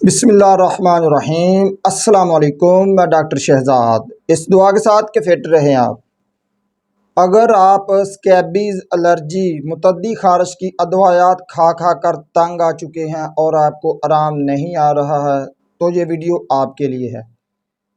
बिस्मिल्लाहिर्रहमानिर्रहीम। अस्सलाम वालेकुम। मैं डॉक्टर शहजाद। इस दुआ के साथ कि फिट रहें आप। अगर आप स्कैबीज़, एलर्जी, मुतद्दी खारिश की अदवायात खा खा कर तंग आ चुके हैं और आपको आराम नहीं आ रहा है तो ये वीडियो आपके लिए है।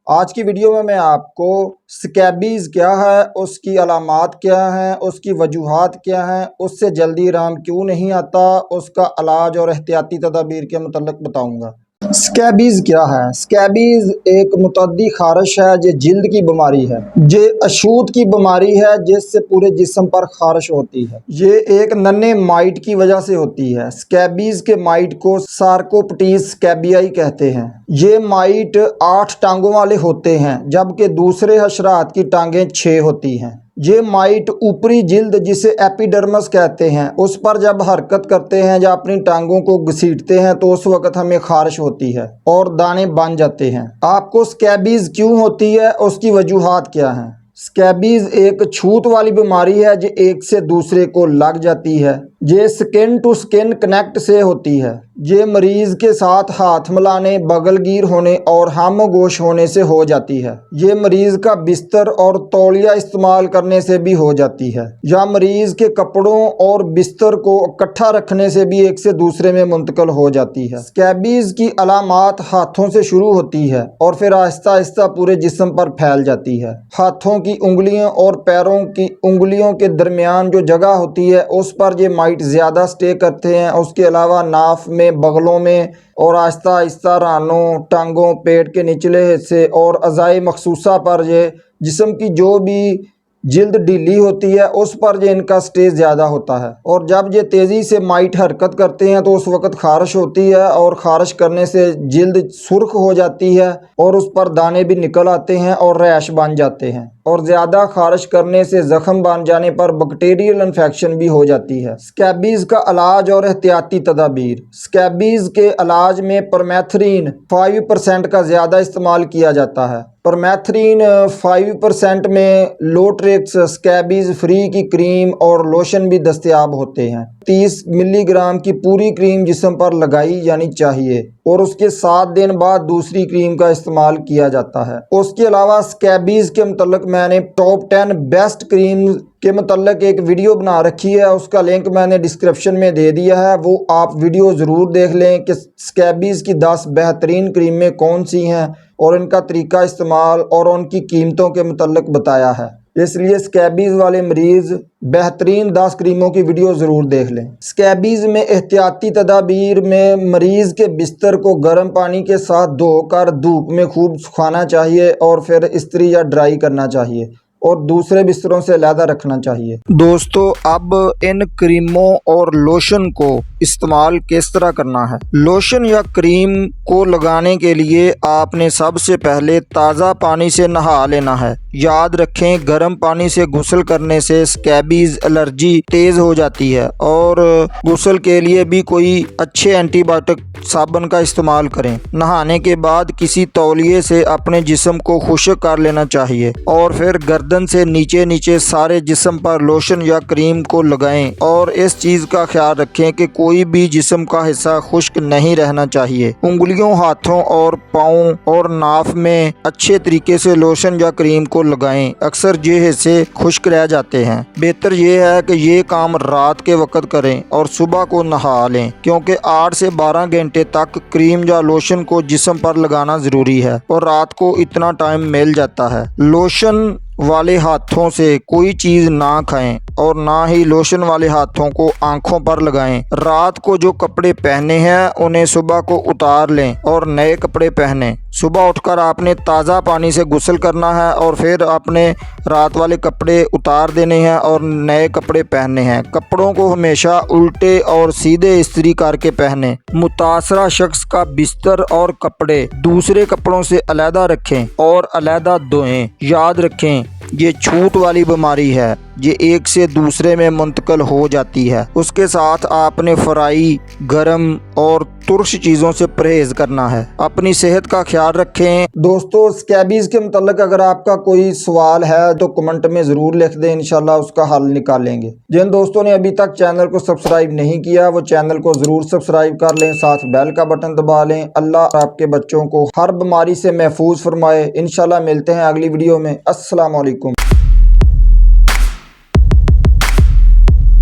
आज की वीडियो में मैं आपको स्कैबीज़ क्या है, उसकी अलामात क्या हैं, उसकी वजूहात क्या हैं, उससे जल्दी आराम क्यों नहीं आता, उसका इलाज और एहतियाती तदाबीर के मुतल्लिक़ बताऊंगा। स्कैबीज़ क्या है? स्कैबीज़ एक मुतद्दी खारिश है, ये जिल्द की बीमारी है, ये अछूत की बीमारी है जिससे पूरे जिस्म पर खारिश होती है। ये एक नन्हे माइट की वजह से होती है। स्कैबीज़ के माइट को सार्कोप्टीज स्कैबियाई कहते हैं। ये माइट 8 टांगों वाले होते हैं जबकि दूसरे हशरात की टांगें 6 होती हैं। ये माइट ऊपरी जिल्द जिसे एपिडर्मस कहते हैं उस पर जब हरकत करते हैं या अपनी टांगों को घसीटते हैं तो उस वक्त हमें खारिश होती है और दाने बन जाते हैं। आपको स्कैबीज़ क्यों होती है, उसकी वजूहात क्या हैं? स्कैबीज़ एक छूत वाली बीमारी है जो एक से दूसरे को लग जाती है। ये स्किन टू स्किन कनेक्ट से होती है। ये मरीज़ के साथ हाथ मिलाने, बगलगीर होने और हमगोश होने से हो जाती है। ये मरीज़ का बिस्तर और तौलिया इस्तेमाल करने से भी हो जाती है, या मरीज़ के कपड़ों और बिस्तर को इकट्ठा रखने से भी एक से दूसरे में मुंतकिल हो जाती है। स्कैबीज़ की अलामात हाथों से शुरू होती है और फिर आहिस्ता आहिस्ता पूरे जिस्म पर फैल जाती है। हाथों की उंगलियों और पैरों की उंगलियों के दरमियान जो जगह होती है उस पर ये माइट ज़्यादा स्टे करते हैं। उसके अलावा नाफ में, बगलों में और आहिस्ता आहिस्ता रानों, टांगों, पेट के निचले हिस्से और अज़ाए मखसूसा पर ये जिस्म की जो भी जिल्द ढीली होती है उस पर ये इनका स्टेज ज़्यादा होता है। और जब ये तेज़ी से माइट हरकत करते हैं तो उस वक़्त खारिश होती है और ख़ारिश करने से जिल्द सुर्ख हो जाती है और उस पर दाने भी निकल आते हैं और रैश बन जाते हैं। और ज़्यादा खारिश करने से ज़ख़म बन जाने पर बैक्टीरियल इन्फेक्शन भी हो जाती है। स्कैबीज़ का इलाज और एहतियाती तदाबीर। स्कैबीज़ के इलाज में परमेथ्रिन 5% का ज़्यादा इस्तेमाल किया जाता है। परमेथ्रिन 5% में लोट्रेक्स स्कैबीज़ फ्री की क्रीम और लोशन भी दस्तयाब होते हैं। 30 मिलीग्राम की पूरी क्रीम जिस्म पर लगाई जानी चाहिए और उसके 7 दिन बाद दूसरी क्रीम का इस्तेमाल किया जाता है। उसके अलावा स्कैबीज़ के मुतल्लिक़ मैंने टॉप 10 बेस्ट क्रीम के मुतल्लिक़ एक वीडियो बना रखी है, उसका लिंक मैंने डिस्क्रिप्शन में दे दिया है। वो आप वीडियो ज़रूर देख लें कि स्कैबीज़ की 10 बेहतरीन क्रीमें कौन सी हैं और इनका तरीका इस्तेमाल और उनकी कीमतों के मुतल्लिक़ बताया है। इसलिए स्कैबीज़ वाले मरीज़ बेहतरीन 10 क्रीमों की वीडियो ज़रूर देख लें। स्कैबीज़ में एहतियाती तदाबीर में मरीज़ के बिस्तर को गर्म पानी के साथ धोकर धूप में खूब सुखाना चाहिए और फिर इस्त्री या ड्राई करना चाहिए और दूसरे बिस्तरों से अलहदा रखना चाहिए। दोस्तों, अब इन क्रीमों और लोशन को इस्तेमाल किस तरह करना है। लोशन या क्रीम को लगाने के लिए आपने सबसे पहले ताज़ा पानी से नहा लेना है। याद रखें, गर्म पानी से गुस्ल करने से स्कैबीज़ एलर्जी तेज़ हो जाती है और गुस्ल के लिए भी कोई अच्छे एंटीबायोटिक साबुन का इस्तेमाल करें। नहाने के बाद किसी तौलिए से अपने जिस्म को खुश्क कर लेना चाहिए और फिर गर्दन से नीचे नीचे सारे जिस्म पर लोशन या क्रीम को लगाएं और इस चीज़ का ख्याल रखें कि कोई भी जिस्म का हिस्सा खुश्क नहीं रहना चाहिए। उंगलियों, हाथों और पाँव और नाफ में अच्छे तरीके से लोशन या क्रीम को लगाएं। अक्सर ये हिस्से खुश्क रह जाते हैं। बेहतर ये है कि ये काम रात के वक्त करें और सुबह को नहा लें, क्योंकि 8 से 12 घंटे तक क्रीम या लोशन को जिस्म पर लगाना ज़रूरी है और रात को इतना टाइम मिल जाता है। लोशन वाले हाथों से कोई चीज़ ना खाएं और ना ही लोशन वाले हाथों को आंखों पर लगाएं। रात को जो कपड़े पहने हैं उन्हें सुबह को उतार लें और नए कपड़े पहनें। सुबह उठकर आपने ताज़ा पानी से गुस्ल करना है और फिर अपने रात वाले कपड़े उतार देने हैं और नए कपड़े पहनने हैं। कपड़ों को हमेशा उल्टे और सीधे इस्त्री करके पहने। मुतासरा शख्स का बिस्तर और कपड़े दूसरे कपड़ों से अलहदा रखें और अलहदा धोएं। याद रखें, ये छूत वाली बीमारी है, ये एक से दूसरे में मुंतकिल हो जाती है। उसके साथ आपने फ्राई, गरम और ترش چیزوں سے پرہیز کرنا ہے۔ اپنی صحت کا خیال رکھیں۔ دوستو اسکیبیز کے متعلق اگر آپ کا کوئی سوال ہے تو کمنٹ میں ضرور لکھ دیں، انشاءاللہ اس کا حل نکالیں گے۔ جن دوستوں نے ابھی تک چینل کو سبسکرائب نہیں کیا وہ چینل کو ضرور سبسکرائب کر لیں، ساتھ بیل کا بٹن دبا لیں۔ اللہ آپ کے بچوں کو ہر بیماری سے محفوظ فرمائے۔ انشاءاللہ ملتے ہیں اگلی ویڈیو میں۔ السلام علیکم۔